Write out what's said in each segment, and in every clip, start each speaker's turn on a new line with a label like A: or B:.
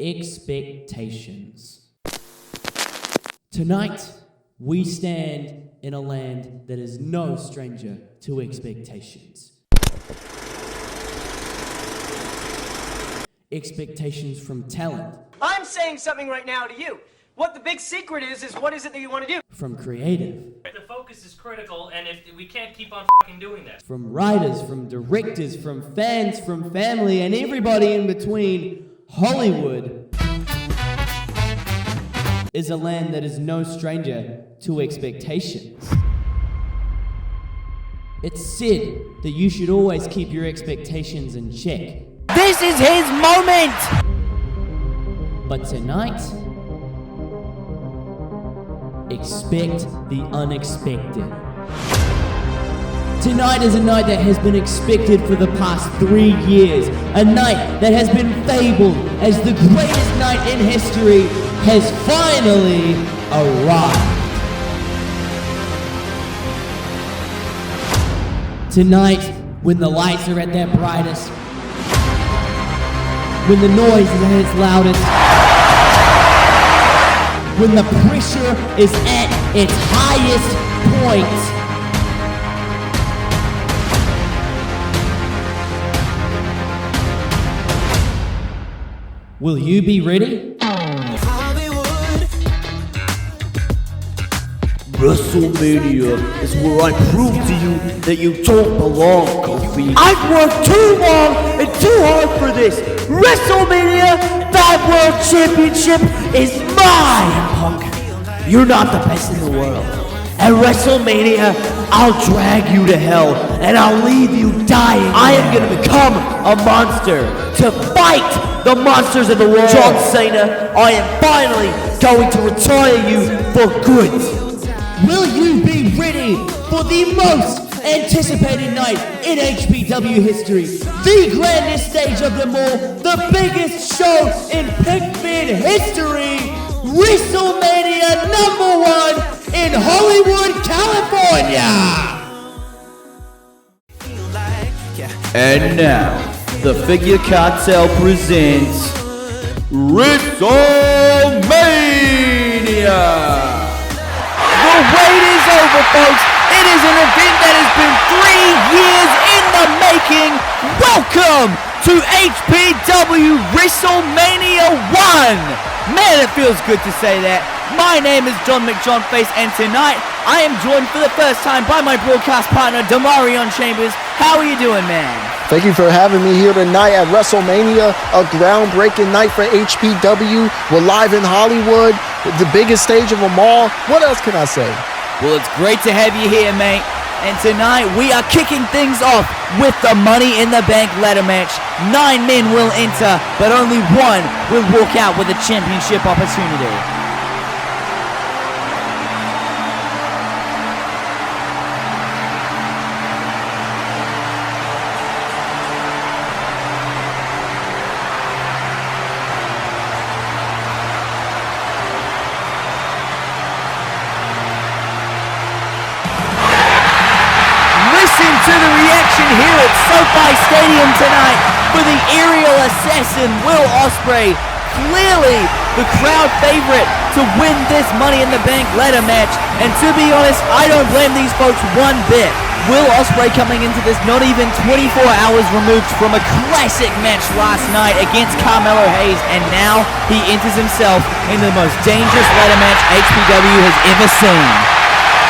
A: expectations. Tonight, we stand in a land that is no stranger to expectations. Expectations from talent.
B: I'm saying something right now to you. What the big secret is what is it that you want to do?
A: From creative.
C: The focus is critical, and if we can't keep on fucking doing that.
A: From writers, from directors, from fans, from family, and everybody in between, Hollywood is a land that is no stranger to expectations. It's said that you should always keep your expectations in check.
D: This is his moment!
A: But tonight, expect the unexpected. Tonight is a night that has been expected for the past 3 years. A night that has been fabled as the greatest night in history has finally arrived. Tonight, when the lights are at their brightest, when the noise is at its loudest, when the pressure is at its highest point, will you be ready?
E: WrestleMania is where I prove to you that you don't belong, Kofi.
D: I've worked too long and too hard for this. WrestleMania, that World Championship is mine!
E: Punk, you're not the best in the world. At WrestleMania, I'll drag you to hell and I'll leave you dying. I am gonna become a monster to fight the monsters of the world. John Cena, I am finally going to retire you for good.
A: Will you be ready for the most anticipated night in HPW history? The grandest stage of them all, the biggest show in Pickford history, WrestleMania #1 in Hollywood, California!
E: And now, the Figure Cartel presents WrestleMania!
D: The wait is over, folks. It is an event that has been 3 years in the making. Welcome to HPW Wrestlemania 1. Man, it feels good to say that. My name is John McJohnface, and tonight I am joined for the first time by my broadcast partner, Damarion Chambers. How are you doing, man?
F: Thank you for having me here tonight at WrestleMania, a groundbreaking night for HPW. We're live in Hollywood, the biggest stage of them all. What else can I say?
D: Well, it's great to have you here, mate. And tonight we are kicking things off with the Money in the Bank ladder match. 9 men will enter, but only one will walk out with a championship opportunity. Here at SoFi Stadium tonight for the aerial assassin Will Ospreay. Clearly the crowd favorite to win this Money in the Bank ladder match, and to be honest, I don't blame these folks one bit. Will Ospreay coming into this not even 24 hours removed from a classic match last night against Carmelo Hayes, and now he enters himself in the most dangerous ladder match HPW has ever seen.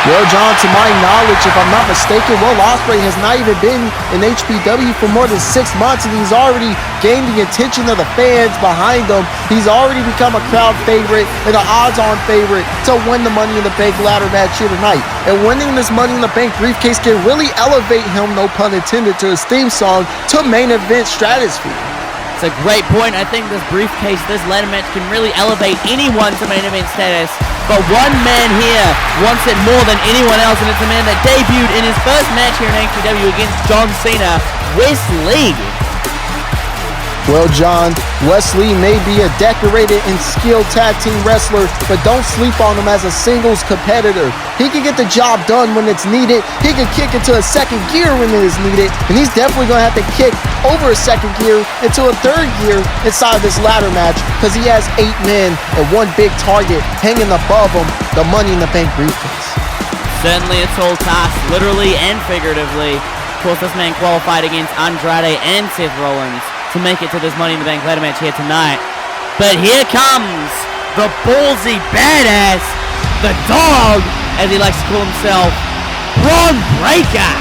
F: Well, John, to my knowledge, if I'm not mistaken, Will Ospreay has not even been in HPW for more than 6 months, and he's already gained the attention of the fans behind him. He's already become a crowd favorite and an odds-on favorite to win the Money in the Bank ladder match here tonight. And winning this Money in the Bank briefcase can really elevate him, no pun intended, to his theme song, to main event stratosphere.
D: It's a great point. I think this briefcase, this ladder match can really elevate anyone to main event status. But one man here wants it more than anyone else, and it's a man that debuted in his first match here in HPW against John Cena, Wesley.
F: Well, John, Wesley may be a decorated and skilled tag team wrestler, but don't sleep on him as a singles competitor. He can get the job done when it's needed. He can kick into a second gear when it is needed, and he's definitely going to have to kick over a second gear into a third gear inside this ladder match because he has 8 men and one big target hanging above him, the Money in the Bank briefcase.
D: Certainly a tall task, literally and figuratively. Of course, this man qualified against Andrade and Seth Rollins to make it to this Money in the Bank ladder match here tonight. But here comes the ballsy badass, the dog, as he likes to call himself, Bron Breakker.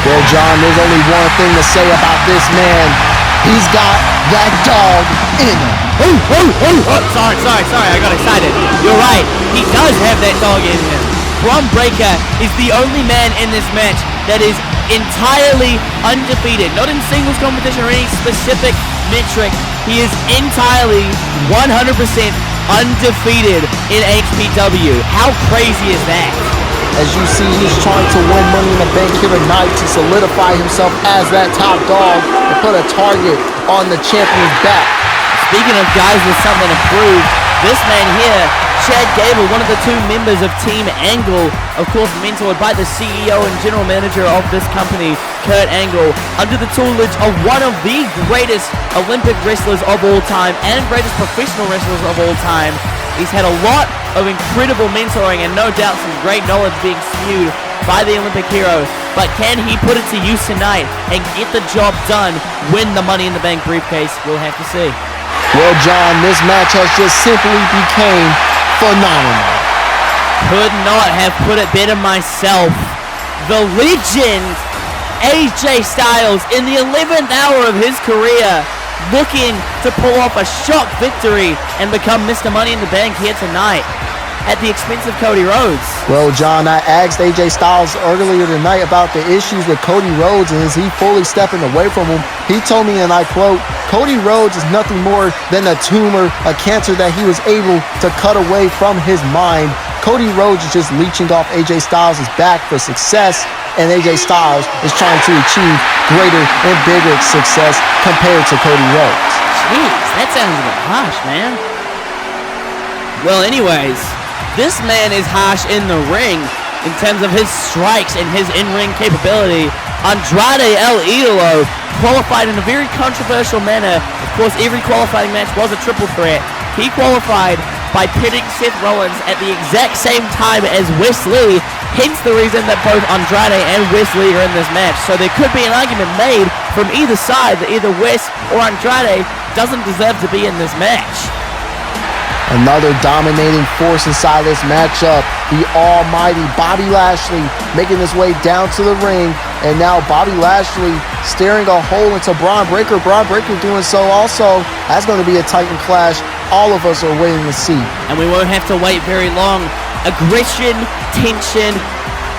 F: Well, John, there's only one thing to say about this man. He's got that dog in him.
D: Sorry, I got excited. You're right, he does have that dog in him. Bron Breakker is the only man in this match that is entirely undefeated, not in singles competition or any specific metric. He is entirely 100% undefeated in HPW. How crazy is that?
F: As you see, he's trying to win Money in the Bank here tonight to solidify himself as that top dog and put a target on the champion's back.
D: Speaking of guys with something to prove, this man here, Chad Gable, one of the 2 members of Team Angle, of course mentored by the CEO and general manager of this company, Kurt Angle, under the tutelage of one of the greatest Olympic wrestlers of all time and greatest professional wrestlers of all time. He's had a lot of incredible mentoring and no doubt some great knowledge being spewed by the Olympic hero. But can he put it to use tonight and get the job done, win the Money in the Bank briefcase? We'll have to see.
F: Well, John, this match has just simply became phenomenal.
D: Could not have put it better myself. The legend, AJ Styles, in the 11th hour of his career, looking to pull off a shock victory and become Mr. Money in the Bank here tonight at the expense of Cody Rhodes.
F: Well, John, I asked AJ Styles earlier tonight about the issues with Cody Rhodes and is he fully stepping away from him. He told me, and I quote, "Cody Rhodes is nothing more than a tumor, a cancer that he was able to cut away from his mind. Cody Rhodes is just leeching off AJ Styles' back for success, and AJ Styles is trying to achieve greater and bigger success compared to Cody Rhodes."
D: Jeez, that sounds a bit harsh, man. Well, anyways, this man is harsh in the ring in terms of his strikes and his in-ring capability. Andrade El Idolo qualified in a very controversial manner. Of course, every qualifying match was a triple threat. He qualified by pitting Seth Rollins at the exact same time as Wesley, hence the reason that both Andrade and Wesley are in this match. So there could be an argument made from either side that either Wes or Andrade doesn't deserve to be in this match.
F: Another dominating force inside this matchup, the almighty Bobby Lashley making his way down to the ring, and now Bobby Lashley staring a hole into Bron Breakker. Bron Breakker doing so also. That's going to be a Titan clash all of us are waiting to see.
D: And we won't have to wait very long. Aggression, tension,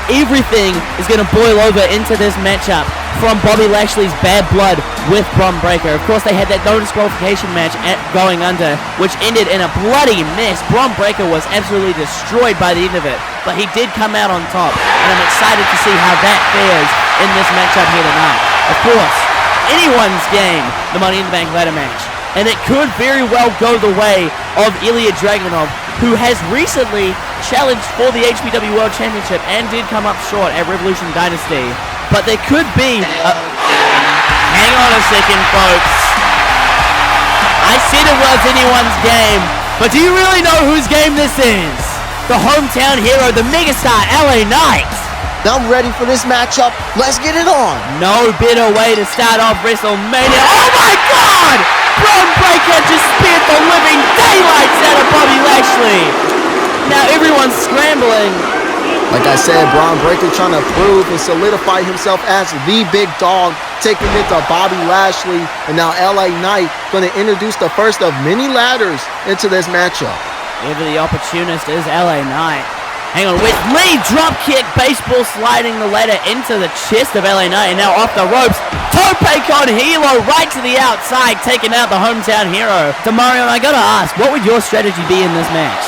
D: everything is going to boil over into this matchup from Bobby Lashley's bad blood with Bron Breakker. Of course, they had that no disqualification match going under, which ended in a bloody mess. Bron Breakker was absolutely destroyed by the end of it, but he did come out on top, and I'm excited to see how that fares in this matchup here tonight. Of course, anyone's game, the Money in the Bank ladder match, and it could very well go the way of Ilja Dragunov, who has recently challenged for the HPW World Championship and did come up short at Revolution Dynasty. But there could be hang on a second, folks. I said it was anyone's game, but do you really know whose game this is? The hometown hero, the megastar LA Knight.
F: I'm ready for this matchup. Let's get it on.
D: No better way to start off WrestleMania. Oh my God! Bron Breakker just speared the living daylights out of Bobby Lashley. Now everyone's scrambling.
F: Like I said, Bron Breakker trying to prove and solidify himself as the big dog, taking it to Bobby Lashley, and now LA Knight going to introduce the first of many ladders into this matchup.
D: Ever the opportunist is LA Knight. Hang on, with Lee drop kick, baseball sliding the ladder into the chest of LA Knight, and now off the ropes. Tope con hilo right to the outside, taking out the hometown hero. Demario, I gotta ask, what would your strategy be in this match?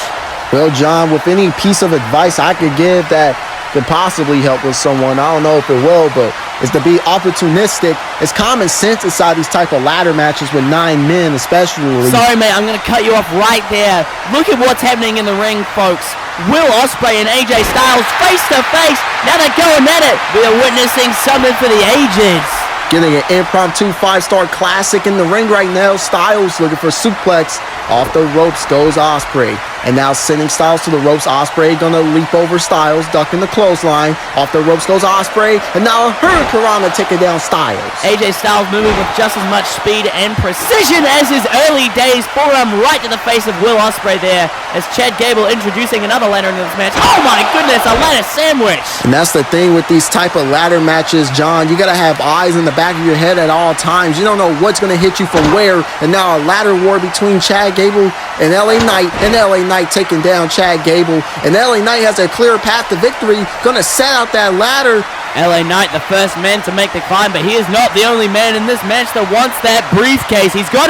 F: Well, John, with any piece of advice I could give that could possibly help with someone, I don't know if it will, but is to be opportunistic. It's common sense inside these type of ladder matches with 9 men especially.
D: Sorry, mate, I'm going to cut you off right there. Look at what's happening in the ring, folks. Will Ospreay and AJ Styles face to face. Now they're going at it. We are witnessing something for the ages.
F: Getting an impromptu 5-star classic in the ring right now. Styles looking for suplex. Off the ropes goes Ospreay. And now sending Styles to the ropes. Ospreay gonna leap over Styles, ducking the clothesline. Off the ropes goes Ospreay. And now a Hurricanrana taking down Styles.
D: AJ Styles moving with just as much speed and precision as his early days. Forearm right to the face of Will Ospreay there as Chad Gable introducing another ladder into this match. Oh my goodness, a ladder sandwich.
F: And that's the thing with these type of ladder matches, John. You gotta have eyes in the back of your head at all times. You don't know what's gonna hit you from where. And now a ladder war between Chad Gable and LA Knight. And LA Knight taking down Chad Gable. And LA Knight has a clear path to victory. Gonna set out that ladder.
D: LA Knight, the first man to make the climb, but he is not the only man in this match that wants that briefcase. He's got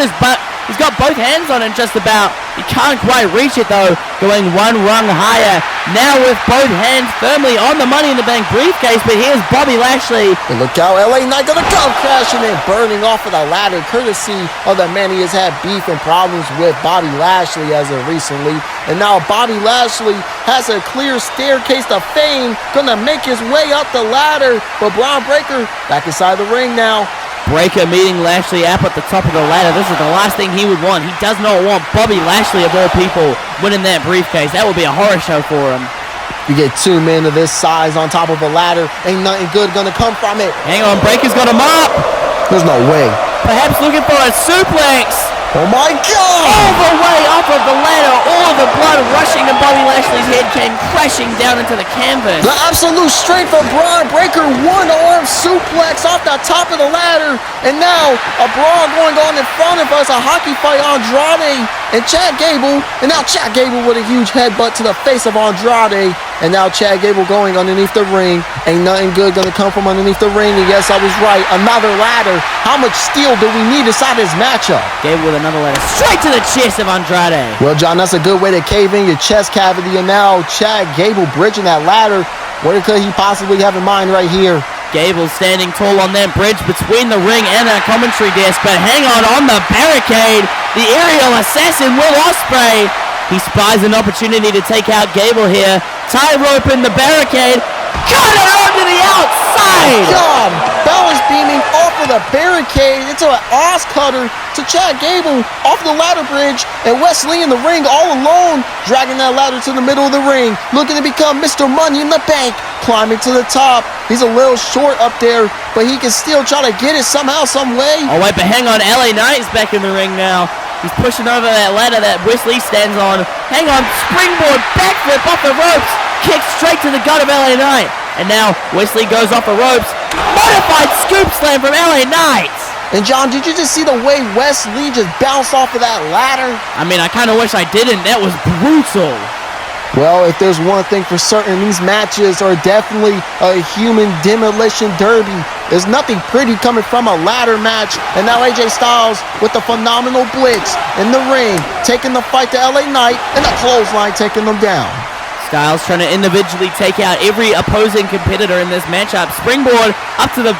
D: both hands on it just about. He can't quite reach it though, going one rung higher. Now with both hands firmly on the Money in the Bank briefcase, but here's Bobby Lashley.
F: And look out, LA Knight gonna come crashing and burning off of the ladder, courtesy of the man he has had beef and problems with, Bobby Lashley, as of recently. And now Bobby Lashley has a clear staircase to fame, gonna make his way up the ladder. But Bron Breakker back inside the ring now.
D: Breakker meeting Lashley up at the top of the ladder. This is the last thing he would want. He does not want Bobby Lashley, of all people, winning that briefcase. That would be a horror show for him.
F: You get 2 men of this size on top of a ladder. Ain't nothing good gonna come from it.
D: Hang on, Breakker's got him up.
F: There's no way.
D: Perhaps looking for a suplex.
F: Oh my God!
D: All the way off of the ladder, all of the blood rushing to Bobby Lashley's head came crashing down into the canvas.
F: The absolute strength of Bron Breakker, one-arm suplex off the top of the ladder. And now a brawl going on in front of us, a hockey fight, Andrade and Chad Gable. And now Chad Gable with a huge headbutt to the face of Andrade. And now Chad Gable going underneath the ring. Ain't nothing good gonna come from underneath the ring. And yes, I was right, another ladder. How much steel do we need inside this matchup?
D: Gable with another ladder straight to the chest of Andrade.
F: Well, John, that's a good way to cave in your chest cavity. And now Chad Gable bridging that ladder. What could he possibly have in mind right here?
D: Gable standing tall on that bridge between the ring and that commentary desk. But hang on the barricade. The aerial assassin, Will Ospreay. He spies an opportunity to take out Gable here. Tie rope in the barricade. Cut it onto the outside.
F: God, balance beaming off of the barricade into an ass cutter to Chad Gable off the ladder bridge. And Wesley in the ring all alone, dragging that ladder to the middle of the ring, looking to become Mr. Money in the Bank, climbing to the top. He's a little short up there, but he can still try to get it somehow, some way.
D: Oh wait, but hang on, LA Knight's back in the ring now. He's pushing over that ladder that Wesley stands on. Hang on, springboard, backflip off the ropes. Kick straight to the gut of LA Knight. And now Wesley goes off the ropes. Modified scoop slam from LA Knight.
F: And John, did you just see the way Wesley just bounced off of that ladder?
D: I mean, I kind of wish I didn't. That was brutal.
F: Well, if there's one thing for certain, these matches are definitely a human demolition derby. There's nothing pretty coming from a ladder match. And now AJ Styles with the phenomenal blitz in the ring, taking the fight to LA Knight, and the clothesline taking them down.
D: Styles trying to individually take out every opposing competitor in this matchup. Springboard up to the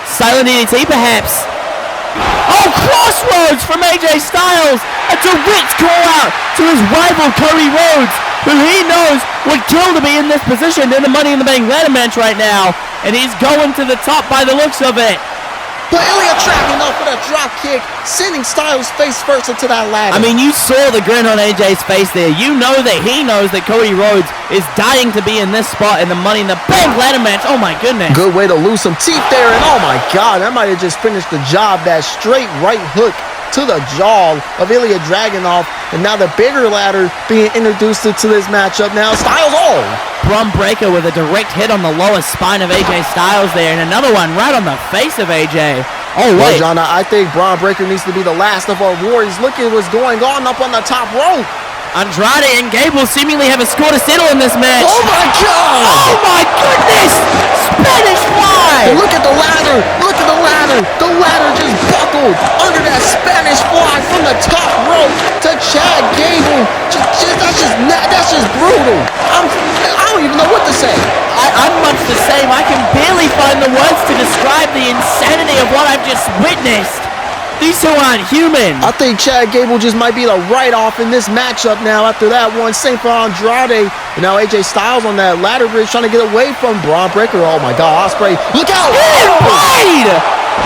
D: silent DDT perhaps. Oh, crossroads from AJ Styles. A direct call out to his rival Cody Rhodes, who he knows would kill to be in this position in the Money in the Bank ladder match right now. And he's going to the top by the looks of it.
F: But Ilja Dragunov with a drop kick, sending Styles face first into that ladder.
D: I mean, you saw the grin on AJ's face there. You know that he knows that Cody Rhodes is dying to be in this spot in the Money in the Bank ladder match. Oh my goodness.
F: Good way to lose some teeth there, and oh my God, that might have just finished the job. That straight right hook to the jaw of Ilja Dragunov, and now the bigger ladder being introduced into this matchup now. Styles,
D: Bron Breakker with a direct hit on the lower spine of AJ Styles there, and another one right on the face of AJ. Oh, wait.
F: Well, John, I think Bron Breakker needs to be the last of our warriors. Look at what's going on up on the top rope.
D: Andrade and Gable seemingly have a score to settle in this match.
F: Oh my God!
D: Oh my goodness! Spanish fly!
F: Look at the ladder! Look at the ladder! The ladder just buckled under that Spanish fly from the top rope to Chad Gable. That's just brutal. I don't even know what to say.
D: I'm much the same. I can barely find the words to describe describe the insanity of what I've just witnessed. These two aren't human.
F: I think Chad Gable just might be the write-off in this matchup now after that one. Same for Andrade. And now AJ Styles on that ladder bridge trying to get away from Bron Breakker. Oh my God, Ospreay, look out!
D: Hidden blade!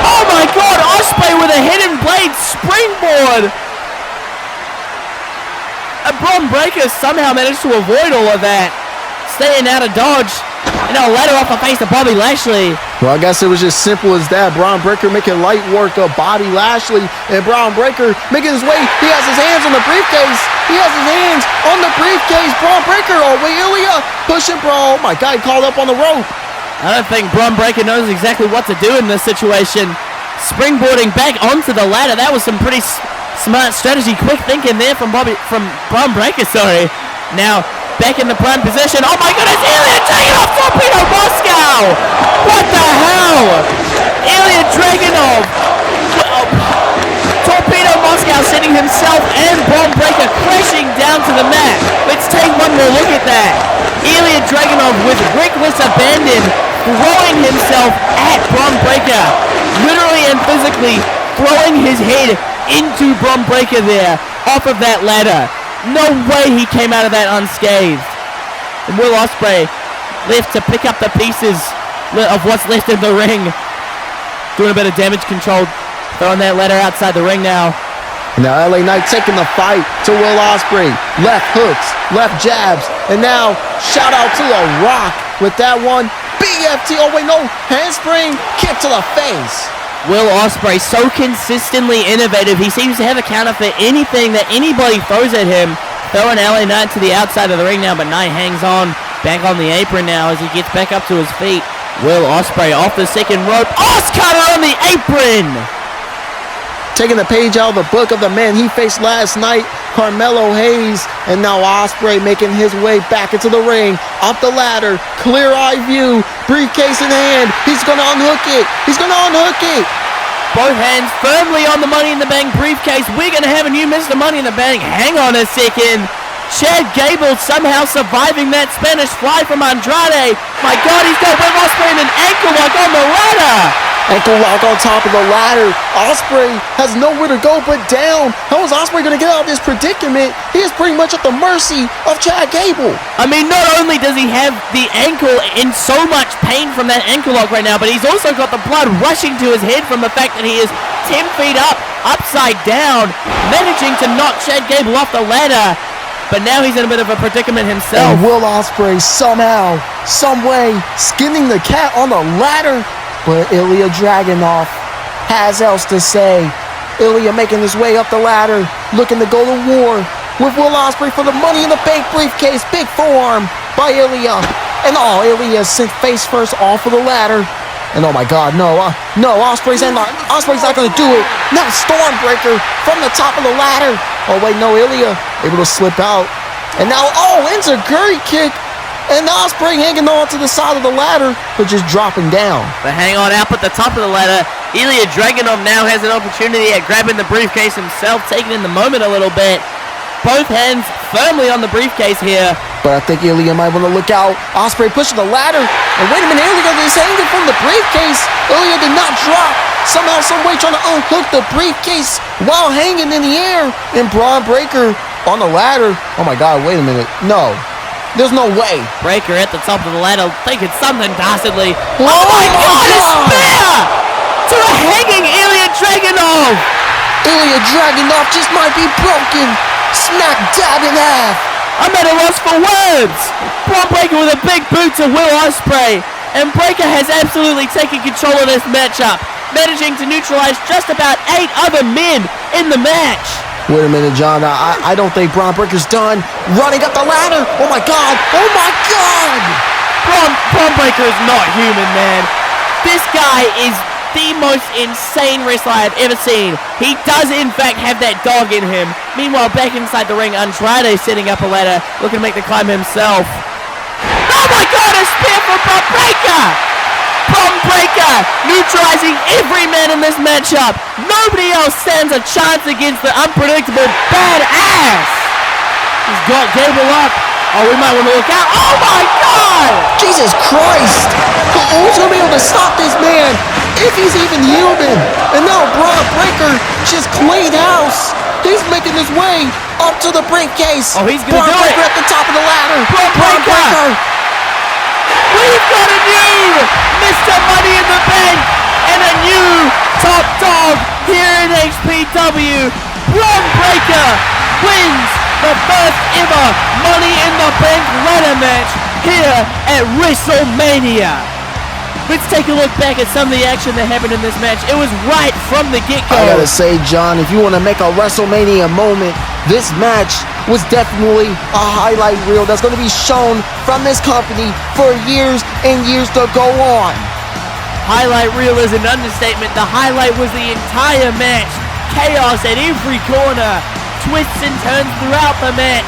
D: Oh my God, Ospreay with a hidden blade springboard. And Bron Breakker somehow managed to avoid all of that, staying out of dodge. And a ladder off the face of Bobby Lashley.
F: Well, I guess it was just simple as that. Bron Breakker making light work of Bobby Lashley. And Bron Breakker making his way. He has his hands on the briefcase. He has his hands on the briefcase. Bron Breakker. Oh, wait, Ilja pushing Bron. Oh, my God, he called up on the rope.
D: I don't think Bron Breakker knows exactly what to do in this situation. Springboarding back onto the ladder. That was some pretty smart strategy. Quick thinking there from Bron Breakker, sorry. Now, back in the prime position. Oh my goodness, Ilja taking off Torpedo Moscow! What the hell? Ilja Dragunov. Torpedo Moscow sending himself and Bron Breakker crashing down to the mat. Let's take one more look at that. Ilja Dragunov with reckless abandon throwing himself at Bron Breakker. Literally and physically throwing his head into Bron Breakker there off of that ladder. No way he came out of that unscathed. And Will Ospreay left to pick up the pieces of what's left in the ring. Doing a bit of damage control. Throwing that ladder outside the ring now.
F: Now LA Knight taking the fight to Will Ospreay. Left hooks, left jabs. And now shout out to The Rock with that one. BFT, oh wait, no, handspring, kick to the face.
D: Will Ospreay so consistently innovative. He seems to have a counter for anything that anybody throws at him. Throwing LA Knight to the outside of the ring now, but Knight hangs on. Back on the apron now as he gets back up to his feet. Will Ospreay off the second rope. Oscutter on the apron!
F: Taking the page out of the book of the man he faced last night, Carmelo Hayes. And now Ospreay making his way back into the ring. Up the ladder, clear eye view, briefcase in hand. He's going to unhook it. He's going to unhook it.
D: Both hands firmly on the Money in the Bank briefcase. We're going to have a new Mr. Money in the Bank. Hang on a second. Chad Gable somehow surviving that Spanish fly from Andrade. My God, he's got Will Ospreay in an ankle lock on the ladder.
F: Ankle lock on top of the ladder. Ospreay has nowhere to go but down. How is Ospreay going to get out of this predicament? He is pretty much at the mercy of Chad Gable.
D: I mean, not only does he have the ankle in so much pain from that ankle lock right now, but he's also got the blood rushing to his head from the fact that he is 10 feet up, upside down, managing to knock Chad Gable off the ladder. But now he's in a bit of a predicament himself.
F: And Will Ospreay somehow, some way, skinning the cat on the ladder. But Ilja Dragunov has else to say. Ilja making his way up the ladder, looking to go to war with Will Ospreay for the Money in the Bank briefcase. Big forearm by Ilja. And Ilja sent face first off of the ladder. And oh my God, no, Ospreay's not going to do it. Now Stormbreaker from the top of the ladder. Oh wait, no, Ilja able to slip out. And now, enziguri kick. And Ospreay hanging on to the side of the ladder, but just dropping down.
D: But hang on, up at the top of the ladder, Ilja Dragunov now has an opportunity at grabbing the briefcase himself, taking in the moment a little bit. Both hands firmly on the briefcase here.
F: But I think Ilja might want to look out. Ospreay pushing the ladder. And wait a minute, Ilja is hanging from the briefcase. Ilja did not drop. Somehow, some way trying to unhook the briefcase while hanging in the air. And Bron Breakker on the ladder. Oh my God, wait a minute. No. There's no way.
D: Breakker at the top of the ladder, thinking something dastardly.
F: Oh my God!
D: A spear to a hanging Ilja Dragunov.
F: Ilja Dragunov just might be broken. Smack dab in half.
D: I'm at a loss for words. Bron Breakker with a big boot to Will Ospreay. And Breakker has absolutely taken control of this matchup, managing to neutralize just about 8 other men in the match.
F: Wait a minute, John. I don't think Bron Breakker's done. Running up the ladder. Oh my God. Oh my God.
D: Bron Breakker is not human, man. This guy is the most insane wrestler I've ever seen. He does, in fact, have that dog in him. Meanwhile, back inside the ring, Andrade setting up a ladder, looking to make the climb himself. Oh my God, a spear for Bron Breakker! Bron Breakker neutralizing every man in this matchup. Nobody else stands a chance against the unpredictable badass. He's got Gable up. Oh, we might want to look out. Oh my God!
F: Jesus Christ! Who's going to be able to stop this man? if he's even human. And now Bron Breakker just clean house. He's making his way up to the briefcase.
D: Oh, he's gonna
F: Bron
D: do
F: Breakker
D: it.
F: at the top of the ladder.
D: Bron Breakker. We've got a new Mr. Money in the Bank and a new top dog here in HPW. Bron Breakker wins the first ever Money in the Bank ladder match here at WrestleMania. Let's take a look back at some of the action that happened in this match. It was right from the get-go.
F: I gotta say, John, if you want to make a WrestleMania moment, this match was definitely a highlight reel that's going to be shown from this company for years and years to go on.
D: Highlight reel is an understatement. The highlight was the entire match. Chaos at every corner. Twists and turns throughout the match.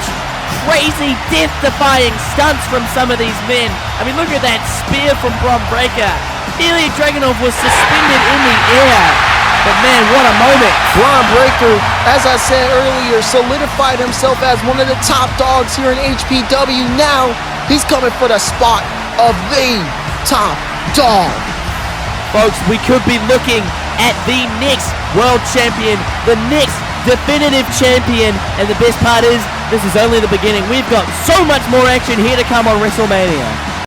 D: Crazy, death-defying stunts from some of these men. I mean, look at that spear from Bron Breakker. Ilja Dragunov was suspended in the air. But man, what a moment.
F: Bron Breakker, as I said earlier, solidified himself as one of the top dogs here in HPW. Now, he's coming for the spot of the top dog.
D: Folks, we could be looking at the next world champion, the next definitive champion, and the best part is, this is only the beginning. We've got so much more action here to come on WrestleMania.